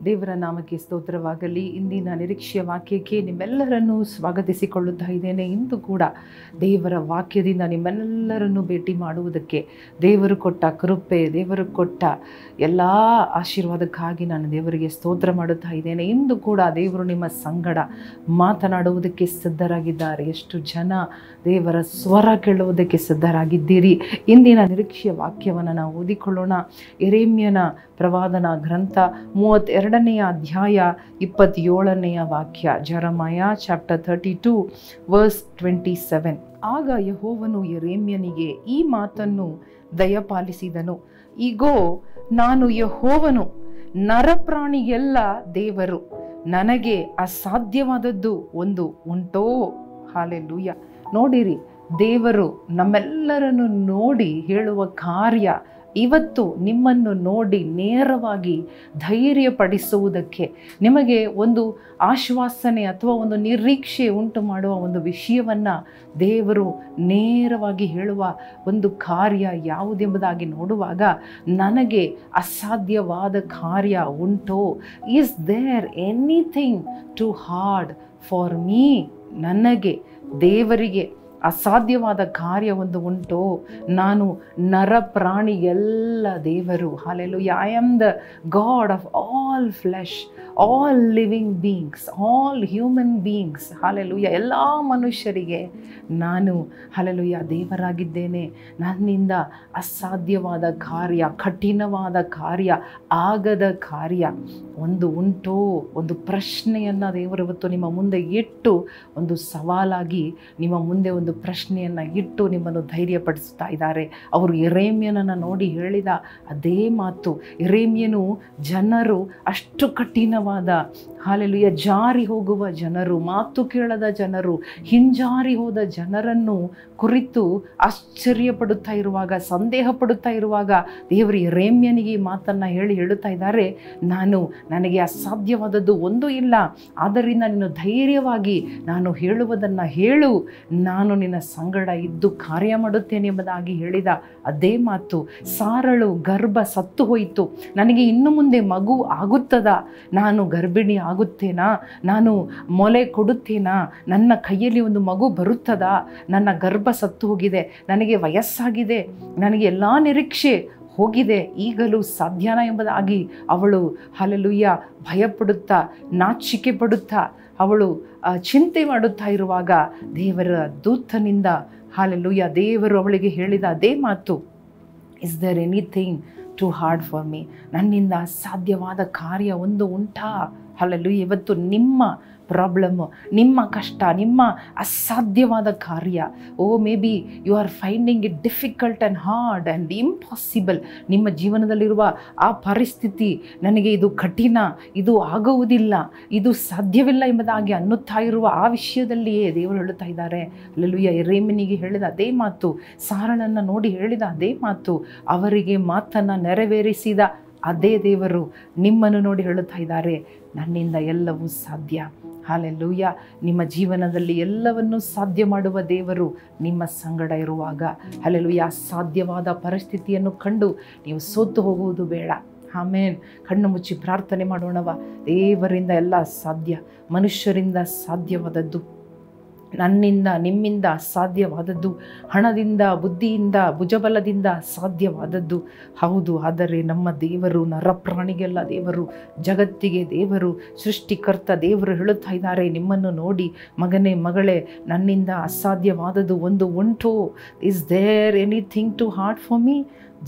ದೇವರ ನಾಮಕ್ಕೆ ಸ್ತೋತ್ರವಾಗಲಿ. ಇಂದಿನ ನಿರೀಕ್ಷೆಯ ವಾಕ್ಯಕ್ಕೆ ನಿಮ್ಮೆಲ್ಲರನ್ನೂ ಸ್ವಾಗತಿಸಿಕೊಳ್ಳುತ್ತಾ ಇದ್ದೇನೆ. ಇಂದು ಕೂಡ ದೇವರ ವಾಕ್ಯದಿಂದ ನಿಮ್ಮೆಲ್ಲರನ್ನು ಭೇಟಿ ಮಾಡುವುದಕ್ಕೆ ದೇವರು ಕೊಟ್ಟ ಕೃಪೆ, ದೇವರು ಕೊಟ್ಟ ಎಲ್ಲ ಆಶೀರ್ವಾದಕ್ಕಾಗಿ ನಾನು ದೇವರಿಗೆ ಸ್ತೋತ್ರ ಮಾಡುತ್ತಾ ಇದ್ದೇನೆ. ಇಂದು ಕೂಡ ದೇವರು ನಿಮ್ಮ ಸಂಗಡ ಮಾತನಾಡುವುದಕ್ಕೆ ಸಿದ್ಧರಾಗಿದ್ದಾರೆ. ಎಷ್ಟು ಜನ ದೇವರ ಸ್ವರ ಕೇಳುವುದಕ್ಕೆ ಸಿದ್ಧರಾಗಿದ್ದೀರಿ? ಇಂದಿನ ನಿರೀಕ್ಷೆಯ ವಾಕ್ಯವನ್ನು ನಾವು ಓದಿಕೊಳ್ಳೋಣ. ಯೆರೆಮೀಯನ ಪ್ರವಾದನ ಗ್ರಂಥ 32ನೇ ಅಧ್ಯಾಯ 27ನೇ ವಾಕ್ಯ. ಜೆರೆಮೀಯ ಚಾಪ್ಟರ್ 32 ವರ್ಸ್ 27. ಆಗ ಯೆಹೋವನು ಯೆರೆಮೀಯನಿಗೆ ಈ ಮಾತನ್ನು ದಯಪಾಲಿಸಿದನು. ಇಗೋ, ನಾನು ಯೆಹೋವನು, ನರಪ್ರಾಣಿಗೆಲ್ಲ ದೇವರು. ನನಗೆ ಅಸಾಧ್ಯವಾದದ್ದು ಒಂದು ಉಂಟೋ? ಹಾಲೆಲೂಯ. ನೋಡಿರಿ, ದೇವರು ನಮ್ಮೆಲ್ಲರನ್ನು ನೋಡಿ ಹೇಳುವ ಕಾರ್ಯ ಇವತ್ತು ನಿಮ್ಮನ್ನು ನೋಡಿ ನೇರವಾಗಿ ಧೈರ್ಯಪಡಿಸುವುದಕ್ಕೆ, ನಿಮಗೆ ಒಂದು ಆಶ್ವಾಸನೆ ಅಥವಾ ಒಂದು ನಿರೀಕ್ಷೆ ಉಂಟು ಮಾಡುವ ಒಂದು ವಿಷಯವನ್ನು ದೇವರು ನೇರವಾಗಿ ಹೇಳುವ ಒಂದು ಕಾರ್ಯ ಯಾವುದೆಂಬುದಾಗಿ ನೋಡುವಾಗ, ನನಗೆ ಅಸಾಧ್ಯವಾದ ಕಾರ್ಯ ಉಂಟೋ? Is there anything too hard for me? ನನಗೆ, ದೇವರಿಗೆ ಅಸಾಧ್ಯವಾದ ಕಾರ್ಯ ಒಂದು ಉಂಟೋ? ನಾನು ನರಪ್ರಾಣಿಗೆಲ್ಲ ದೇವರು. Hallelujah. I am the God of all flesh, all living beings, all human beings. Hallelujah. ಎಲ್ಲ ಮನುಷ್ಯರಿಗೆ ನಾನು ಹಾಲೆಲೂಯ ದೇವರಾಗಿದ್ದೇನೆ. ನನ್ನಿಂದ ಅಸಾಧ್ಯವಾದ ಕಾರ್ಯ, ಕಠಿಣವಾದ ಕಾರ್ಯ, ಆಗದ ಕಾರ್ಯ ಒಂದು ಉಂಟೋ? ಒಂದು ಪ್ರಶ್ನೆಯನ್ನು ದೇವರು ಇವತ್ತು ನಿಮ್ಮ ಮುಂದೆ ಇಟ್ಟು, ಒಂದು ಸವಾಲಾಗಿ ನಿಮ್ಮ ಮುಂದೆ ಒಂದು ಪ್ರಶ್ನೆಯನ್ನು ಇಟ್ಟು ನಿಮ್ಮನ್ನು ಧೈರ್ಯಪಡಿಸ್ತಾ ಇದ್ದಾರೆ. ಅವರು ಯೆರೆಮೀಯನನ್ನು ನೋಡಿ ಹೇಳಿದ ಅದೇ ಮಾತು. ಯೆರೆಮೀಯನು ಜನರು ಅಷ್ಟು ಕಠಿಣವಾದ ಹಾಲೆಲೂಯ ಜಾರಿ ಹೋಗುವ ಜನರು, ಮಾತು ಕೇಳದ ಜನರು, ಹಿಂಜಾರಿ ಹೋದ ಜನರನ್ನು ಕುರಿತು ಆಶ್ಚರ್ಯಪಡುತ್ತಾ ಇರುವಾಗ, ಸಂದೇಹ ಪಡುತ್ತಾ ಇರುವಾಗ ದೇವರು ಯೆರೆಮೀಯನಿಗೆ ಈ ಮಾತನ್ನು ಹೇಳುತ್ತಾ ಇದ್ದಾರೆ. ನನಗೆ ಅಸಾಧ್ಯವಾದದ್ದು ಒಂದು ಇಲ್ಲ. ಆದ್ದರಿಂದ ನೀನು ಧೈರ್ಯವಾಗಿ ನಾನು ಹೇಳುವುದನ್ನು ಹೇಳು, ನಾನು ನಿನ್ನ ಸಂಗಡ ಇದ್ದು ಕಾರ್ಯ ಮಾಡುತ್ತೇನೆ ಎಂಬುದಾಗಿ ಹೇಳಿದ ಅದೇ ಮಾತು. ಸಾರಳು ಗರ್ಭ ಸತ್ತು ಹೋಯಿತು. ನನಗೆ ಇನ್ನು ಮುಂದೆ ಮಗು ಆಗುತ್ತದಾ? ನಾನು ಗರ್ಭಿಣಿ ಆಗುತ್ತೇನಾ? ನಾನು ಮೊಲೆ ಕೊಡುತ್ತೇನಾ? ನನ್ನ ಕೈಯಲ್ಲಿ ಒಂದು ಮಗು ಬರುತ್ತದಾ? ನನ್ನ ಗರ್ಭ ಸತ್ತು ಹೋಗಿದೆ, ನನಗೆ ವಯಸ್ಸಾಗಿದೆ, ನನಗೆ ಎಲ್ಲ ನಿರೀಕ್ಷೆ ಹೋಗಿದೆ, ಈಗಲೂ ಸಾಧ್ಯನಾ ಎಂಬುದಾಗಿ ಅವಳು ಹಾಲೆಲೂಯ ಭಯಪಡುತ್ತಾ, ನಾಚಿಕೆ ಪಡುತ್ತಾ, ಅವಳು ಚಿಂತೆ ಮಾಡುತ್ತಾ ಇರುವಾಗ ದೇವರ ದೂತನಿಂದ ಹಾಲೆಲೂಯ ದೇವರು ಅವಳಿಗೆ ಹೇಳಿದ ಅದೇ ಮಾತು. Is there anything too hard for me? ನನ್ನಿಂದ ಅಸಾಧ್ಯವಾದ ಕಾರ್ಯ ಒಂದು ಉಂಟಾ? ಹಾಲೆಲೂಯ. ಇವತ್ತು ನಿಮ್ಮ ಪ್ರಾಬ್ಲಮ್ಮು, ನಿಮ್ಮ ಕಷ್ಟ, ನಿಮ್ಮ ಅಸಾಧ್ಯವಾದ ಕಾರ್ಯ, maybe you are finding it difficult and hard and impossible. ನಿಮ್ಮ ಜೀವನದಲ್ಲಿರುವ ಆ ಪರಿಸ್ಥಿತಿ, ನನಗೆ ಇದು ಕಠಿಣ, ಇದು ಆಗುವುದಿಲ್ಲ, ಇದು ಸಾಧ್ಯವಿಲ್ಲ ಎಂಬುದಾಗಿ ಅನ್ನುತ್ತಾ ಇರುವ ಆ ವಿಷಯದಲ್ಲಿಯೇ ದೇವರು ಹೇಳುತ್ತಾ ಇದ್ದಾರೆ. ಹಾಲೆಲೂಯ. ಯೆರೆಮೀಯನಿಗೆ ಹೇಳಿದ ಅದೇ ಮಾತು, ಸಾರಳನ್ನು ನೋಡಿ ಹೇಳಿದ ಅದೇ ಮಾತು, ಅವರಿಗೆ ಮಾತನ್ನು ನೆರವೇರಿಸಿದ ಅದೇ ದೇವರು ನಿಮ್ಮನ್ನು ನೋಡಿ ಹೇಳುತ್ತಾ ಇದ್ದಾರೆ, ನನ್ನಿಂದ ಎಲ್ಲವೂ ಸಾಧ್ಯ. ಹಾಲೆಲೂಯ. ನಿಮ್ಮ ಜೀವನದಲ್ಲಿ ಎಲ್ಲವನ್ನೂ ಸಾಧ್ಯ ಮಾಡುವ ದೇವರು ನಿಮ್ಮ ಸಂಗಡ ಇರುವಾಗ ಹಾಲೆಲೂಯ ಅಸಾಧ್ಯವಾದ ಪರಿಸ್ಥಿತಿಯನ್ನು ಕಂಡು ನೀವು ಸೋತು ಹೋಗುವುದು ಬೇಡ. ಆಮೇನ್. ಕಣ್ಣು ಮುಚ್ಚಿ ಪ್ರಾರ್ಥನೆ ಮಾಡೋಣವ. ದೇವರಿಂದ ಎಲ್ಲ ಸಾಧ್ಯ, ಮನುಷ್ಯರಿಂದ ಸಾಧ್ಯವಾದದ್ದು, ನನ್ನಿಂದ ನಿಮ್ಮಿಂದ ಸಾಧ್ಯವಾದದ್ದು, ಹಣದಿಂದ, ಬುದ್ಧಿಯಿಂದ, ಭುಜಬಲದಿಂದ ಸಾಧ್ಯವಾದದ್ದು ಹೌದು. ಆದರೆ ನಮ್ಮ ದೇವರು ನರಪ್ರಾಣಿಗೆಲ್ಲ ದೇವರು, ಜಗತ್ತಿಗೆ ದೇವರು, ಸೃಷ್ಟಿಕರ್ತ ದೇವರು ಹೇಳುತ್ತಾ ಇದ್ದಾರೆ ನಿಮ್ಮನ್ನು ನೋಡಿ, ಮಗನೇ ಮಗಳೇ, ನನ್ನಿಂದ ಅಸಾಧ್ಯವಾದದ್ದು ಒಂದು ಉಂಟು? Is there anything too hard for me?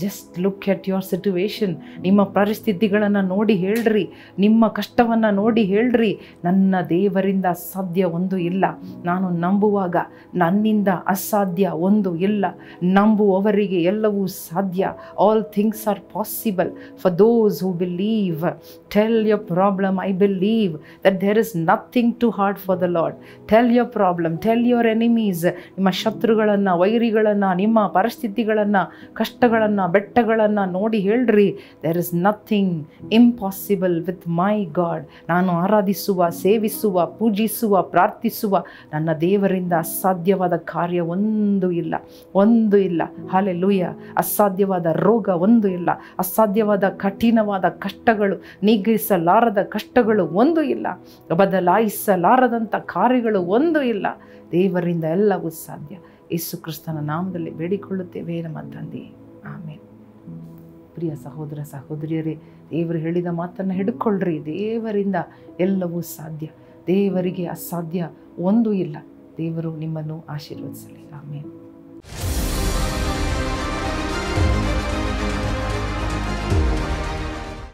Just look at your situation. ನಿಮ್ಮ ಪರಿಸ್ಥಿತಿಗಳನ್ನು ನೋಡಿ ಹೇಳ್ರಿ, ನಿಮ್ಮ ಕಷ್ಟವನ್ನು ನೋಡಿ ಹೇಳ್ರಿ, ನನ್ನ ದೇವರಿಂದ ಅಸಾಧ್ಯ ಒಂದು ಇಲ್ಲ. ನಾನು ನಂಬುವಾಗ ನನ್ನಿಂದ ಅಸಾಧ್ಯ ಒಂದು ಇಲ್ಲ. ನಂಬುವವರಿಗೆ ಎಲ್ಲವೂ ಸಾಧ್ಯ. All things are possible for those who believe. Tell your problem, I believe that there is nothing too hard for the Lord. Tell your problem, tell your enemies. ನಿಮ್ಮ ಶತ್ರುಗಳನ್ನು, ವೈರಿಗಳನ್ನು, ನಿಮ್ಮ ಪರಿಸ್ಥಿತಿಗಳನ್ನು, ಕಷ್ಟಗಳನ್ನು ಗುಡ್ಡಗಳನ್ನು ಬೆಟ್ಟಗಳನ್ನು ನೋಡಿ ಹೇಳ್ರಿ, there is nothing impossible with my God. ನಾನು ಆರಾಧಿಸುವ, ಸೇವಿಸುವ, ಪೂಜಿಸುವ, ಪ್ರಾರ್ಥಿಸುವ ನನ್ನ ದೇವರಿಂದ ಅಸಾಧ್ಯವಾದ ಕಾರ್ಯ ಒಂದು ಇಲ್ಲ, ಒಂದು ಇಲ್ಲ. ಹಲ್ಲೆಲೂಯಾ. ಅಸಾಧ್ಯವಾದ ರೋಗ ಒಂದು ಇಲ್ಲ, ಅಸಾಧ್ಯವಾದ ಕಠಿಣವಾದ ಕಷ್ಟಗಳು, ನೀಗಿಸಲಾರದ ಕಷ್ಟಗಳು ಒಂದು ಇಲ್ಲ, ಬದಲಾಯಿಸಲಾರದಂಥ ಕಾರ್ಯಗಳು ಒಂದು ಇಲ್ಲ. ದೇವರಿಂದ ಎಲ್ಲವೂ ಸಾಧ್ಯ. ಯೇಸು ಕ್ರಿಸ್ತನ ನಾಮದಲ್ಲಿ ಬೇಡಿಕೊಳ್ಳುತ್ತೇವೆ ನಮ್ಮ ತಂದೆ, ಆಮೇನ್. ಪ್ರಿಯ ಸಹೋದರ ಸಹೋದರಿಯರೇ, ದೇವರು ಹೇಳಿದ ಮಾತನ್ನು ಹಿಡ್ಕೊಳ್ರಿ. ದೇವರಿಂದ ಎಲ್ಲವೂ ಸಾಧ್ಯ, ದೇವರಿಗೆ ಅಸಾಧ್ಯ ಒಂದು ಇಲ್ಲ. ದೇವರು ನಿಮ್ಮನ್ನು ಆಶೀರ್ವದಿಸಲಿ. ಆಮೇನ್.